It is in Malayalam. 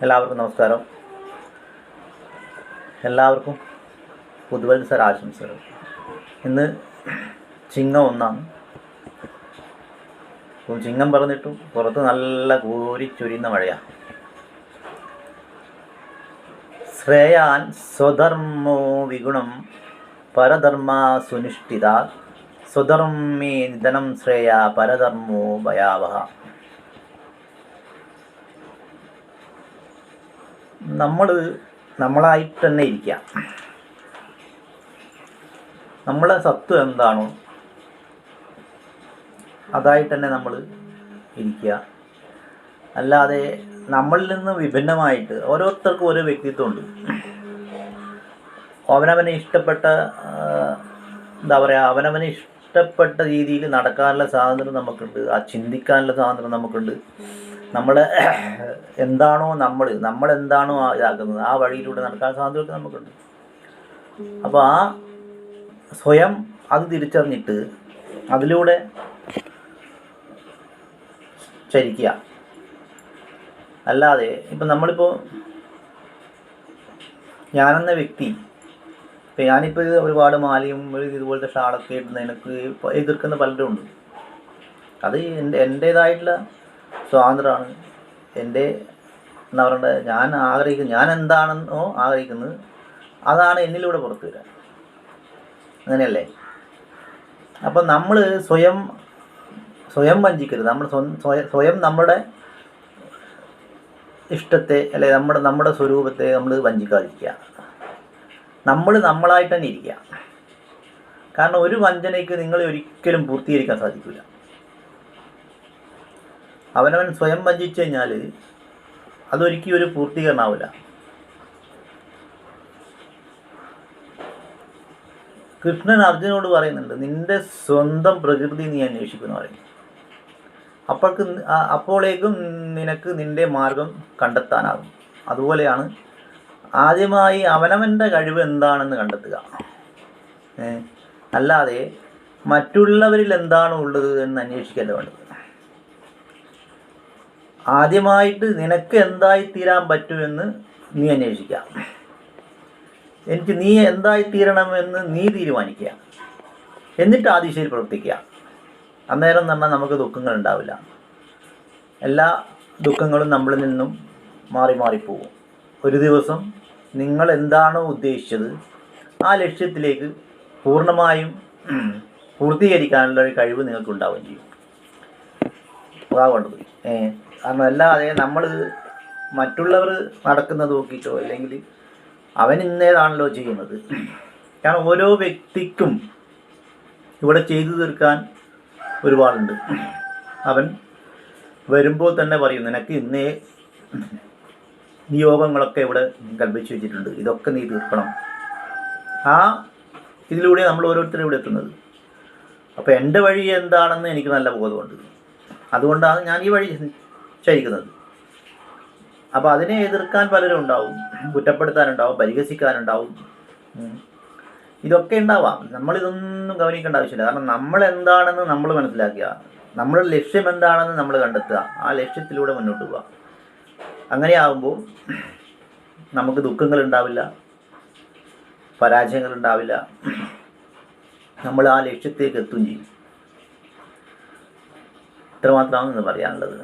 എല്ലാവർക്കും നമസ്കാരം. എല്ലാവർക്കും പുതുവത്സരാശംസകൾ. ഇന്ന് ചിങ്ങം 1. ചിങ്ങം പറഞ്ഞിട്ടും പുറത്ത് നല്ല കോരിച്ചൊരിയുന്ന മഴയാണ്. ശ്രേയാൻ സ്വധർമ്മോ വിഗുണം പരധർമ്മ സുനിഷ്ഠിത സ്വധർമ്മേ നിധനം ശ്രേയ പരധർമ്മോ ഭയാവഹ. നമ്മളായിട്ട് തന്നെ ഇരിക്കുക. നമ്മളെ സത്വം എന്താണോ അതായിട്ട് തന്നെ നമ്മൾ ഇരിക്കുക. അല്ലാതെ നമ്മളിൽ നിന്ന് വിഭിന്നമായിട്ട് ഓരോരുത്തർക്കും ഓരോ വ്യക്തിത്വമുണ്ട്. അവനവനെ ഇഷ്ടപ്പെട്ട അവനവനെ ഇഷ്ടപ്പെട്ട രീതിയിൽ നടക്കാനുള്ള സ്വാതന്ത്ര്യം നമുക്കുണ്ട്. ചിന്തിക്കാനുള്ള സ്വാതന്ത്ര്യം നമുക്കുണ്ട്. എന്താണോ നമ്മളെന്താണോ ഇതാക്കുന്നത് ആ വഴിയിലൂടെ നടക്കാൻ സ്വാതന്ത്ര്യമൊക്കെ നമുക്കുണ്ട്. അപ്പോൾ ആ സ്വയം അത് തിരിച്ചറിഞ്ഞിട്ട് അതിലൂടെ ചരിക്കുക. അല്ലാതെ ഇപ്പം നമ്മളിപ്പോൾ ഞാനെന്ന വ്യക്തി ഞാനിപ്പോൾ ഒരുപാട് മാലയും ഇതുപോലത്തെ ഷാളൊക്കെ ഇടുന്ന എനിക്ക് എതിർക്കുന്ന പലരും ഉണ്ട്. അത് എൻ്റേതായിട്ടുള്ള സ്വാതന്ത്ര്യമാണ്. എൻ്റെ എന്താ പറയണ്ടത്, ഞാൻ എന്താണെന്നോ ആഗ്രഹിക്കുന്നത് അതാണ് എന്നിലൂടെ പുറത്തു വരിക. അങ്ങനെയല്ലേ? അപ്പം നമ്മൾ സ്വയം വഞ്ചിക്കരുത്. നമ്മൾ സ്വയം നമ്മുടെ ഇഷ്ടത്തെ അല്ലെ നമ്മുടെ സ്വരൂപത്തെ നമ്മൾ വഞ്ചിക്കാതിരിക്കുക. നമ്മളായിട്ട് തന്നെ ഇരിക്കുക. കാരണം ഒരു വഞ്ചനയ്ക്ക് നിങ്ങളെ ഒരിക്കലും പൂർത്തീകരിക്കാൻ സാധിക്കില്ല. അവനവൻ സ്വയം വഞ്ചിച്ചു കഴിഞ്ഞാൽ അതൊരിക്കലും ഒരു പൂർത്തീകരണമാവില്ല. കൃഷ്ണൻ അർജുനോട് പറയുന്നുണ്ട്, നിന്റെ സ്വന്തം പ്രകൃതി നീ അന്വേഷിക്കുമെന്ന് പറയും. അപ്പോഴേക്കും നിനക്ക് നിന്റെ മാർഗം കണ്ടെത്താനാകും. അതുപോലെയാണ് ആദ്യമായി അവനവൻ്റെ കഴിവ് എന്താണെന്ന് കണ്ടെത്തുക. അല്ലാതെ മറ്റുള്ളവരിൽ എന്താണ് ഉള്ളത് എന്ന് അന്വേഷിക്കല്ല വേണ്ടത്. ആദ്യമായിട്ട് നിനക്ക് എന്തായിത്തീരാൻ പറ്റുമെന്ന് നീ അന്വേഷിക്കുക. നീ എന്തായിത്തീരണമെന്ന് നീ തീരുമാനിക്കുക. എന്നിട്ട് ആ ദിശയിൽ പ്രവർത്തിക്കുക. അന്നേരം തന്നെ നമുക്ക് ദുഃഖങ്ങൾ ഉണ്ടാവില്ല. എല്ലാ ദുഃഖങ്ങളും നമ്മളിൽ നിന്നും മാറിപ്പോകും. ഒരു ദിവസം നിങ്ങൾ എന്താണോ ഉദ്ദേശിച്ചത് ആ ലക്ഷ്യത്തിലേക്ക് പൂർണ്ണമായും പൂർത്തീകരിക്കാനുള്ള ഒരു കഴിവ് നിങ്ങൾക്കുണ്ടാവുകയും ചെയ്യും. അതാവേണ്ടത്. കാരണം അല്ലാതെ നമ്മൾ മറ്റുള്ളവർ നടക്കുന്നത് നോക്കിയിട്ടോ അല്ലെങ്കിൽ അവൻ ഇന്നേതാണല്ലോ ചെയ്യുന്നത്. കാരണം ഓരോ വ്യക്തിക്കും ഇവിടെ ചെയ്തു തീർക്കാൻ ഒരുപാടുണ്ട്. അവൻ വരുമ്പോൾ തന്നെ പറയും, നിനക്ക് ഇന്നേ നിയോഗങ്ങളൊക്കെ ഇവിടെ കൽപ്പിച്ചു വെച്ചിട്ടുണ്ട്, ഇതൊക്കെ നീ തീർക്കണം. ഇതിലൂടെ നമ്മൾ ഓരോരുത്തരും ഇവിടെ എത്തുന്നത്. അപ്പോൾ എൻ്റെ വഴി എന്താണെന്ന് എനിക്ക് നല്ല ബോധമുണ്ട്. അതുകൊണ്ടാണ് ഞാൻ ഈ വഴി ചരിക്കുന്നത്. അപ്പോൾ അതിനെ എതിർക്കാൻ പലരും ഉണ്ടാവും, കുറ്റപ്പെടുത്താനുണ്ടാവും, പരിഹസിക്കാനുണ്ടാവും. ഇതൊക്കെ ഉണ്ടാവാം. നമ്മളിതൊന്നും ഗൗനിക്കേണ്ട ആവശ്യമില്ല. കാരണം നമ്മളെന്താണെന്ന് നമ്മൾ മനസ്സിലാക്കുക, നമ്മുടെ ലക്ഷ്യം എന്താണെന്ന് നമ്മൾ കണ്ടെത്തുക, ആ ലക്ഷ്യത്തിലൂടെ മുന്നോട്ട് പോവുക. അങ്ങനെയാകുമ്പോൾ നമുക്ക് ദുഃഖങ്ങളുണ്ടാവില്ല, പരാജയങ്ങളുണ്ടാവില്ല. നമ്മൾ ആ ലക്ഷ്യത്തേക്ക് എത്തുകയും ചെയ്യും. ഇത്രമാത്രമാണ് ഇന്ന് പറയാനുള്ളത്.